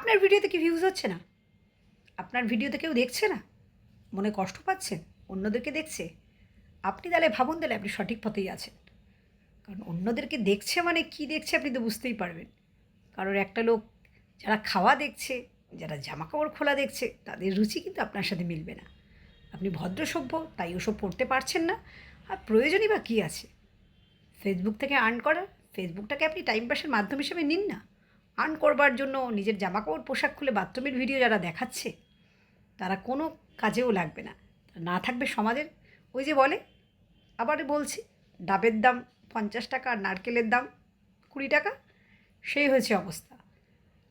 আপনার ভিডিওতে কি ভিউজ হচ্ছে না? আপনার ভিডিওতে কেউ দেখছে না? মনে কষ্ট পাচ্ছেন? অন্যদেরকে দেখছে? আপনি তাহলে ভাবুন, তাহলে আপনি সঠিক পথেই আছেন। কারণ অন্যদেরকে দেখছে মানে কী দেখছে আপনি তো বুঝতেই পারবেন। কারণ একটা লোক যারা খাওয়া দেখছে, যারা জামাকাপড় খোলা দেখছে, তাদের রুচি কিন্তু আপনার সাথে মিলবে না। আপনি ভদ্র সভ্য, তাই ওসব পড়তে পারছেন না। আর প্রয়োজনই বা কী আছে? ফেসবুক থেকে আর্ন করার, ফেসবুকটাকে আপনি টাইম পাসের মাধ্যম হিসেবে নিন না। আর্ন করবার জন্য নিজের জামাকাপড় পোশাক খুলে বাথরুমের ভিডিও যারা দেখাচ্ছে, তারা কোনো কাজেও লাগবে না। না থাকবে সমাজের, ওই যে বলে, আবার বলছি, ডাবের দাম 50 টাকা আর নারকেলের দাম 20 টাকা, সেই হয়েছে অবস্থা।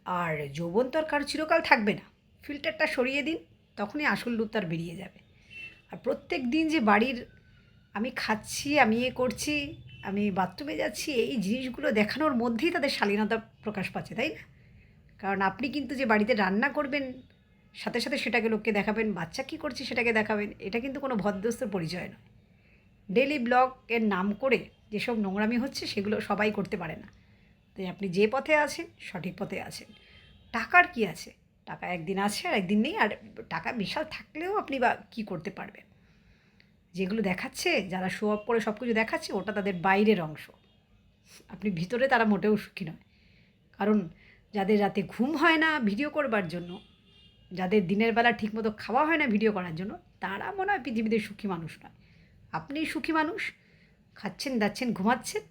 আর যৌবন তো আর কারো চিরকাল থাকবে না। ফিল্টারটা সরিয়ে দিন, তখনই আসল রূপ তার বেরিয়ে যাবে। আর প্রত্যেক দিন যে বাড়ির আমি খাচ্ছি, আমি এ করছি, আমি বাথরুমে যাচ্ছি, এই জিনিসগুলো দেখানোর মধ্যেই তাদের শালীনতা প্রকাশ পাচ্ছে, তাই না? কারণ আপনি কিন্তু যে বাড়িতে রান্না করবেন, সাথে সাথে সেটাকে লোককে দেখাবেন, বাচ্চা কী করছে সেটাকে দেখাবেন, এটা কিন্তু কোনো ভদ্রস্থর পরিচয় নয়। ডেইলি ব্লগের নাম করে যেসব নোংরামি হচ্ছে সেগুলো সবাই করতে পারে না। তাই আপনি যে পথে আছেন সঠিক পথে আছেন। টাকার কি আছে? টাকা একদিন আছে আর একদিন নেই। আর টাকা বিশাল থাকলেও আপনি বা কী করতে পারবেন? যেগুলো দেখাচ্ছে, যারা শো অফ করে সব কিছু দেখাচ্ছে, ওটা তাদের বাইরের অংশ। আপনি ভিতরে তারা মোটেও সুখী নয়। কারণ যাদের রাতে ঘুম হয় না ভিডিও করবার জন্য, যাদের দিনের বেলা ঠিকমতো খাওয়া হয় না ভিডিও করার জন্য, তারা মনে হয় পৃথিবীতে সুখী মানুষ নয়। আপনিই সুখী মানুষ। খাচ্ছেন, দাচ্ছেন, ঘুমাচ্ছেন,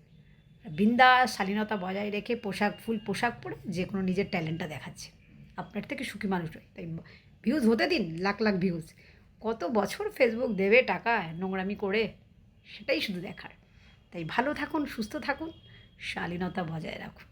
বিন্দাস শালীনতা বজায় রেখে পোশাক ফুল পোশাক পরে যে কোনো নিজের ট্যালেন্টটা দেখাচ্ছেন। আপনার থেকে সুখী মানুষ নয়। তাই ভিউজ হতে দিন, লাখ লাখ ভিউজ। কত বছর ফেসবুক দেবে টাকা নোংরামি করে, সেটাই শুধু দেখার। তাই ভালো থাকুন, সুস্থ থাকুন, শালীনতা বজায় রাখুন।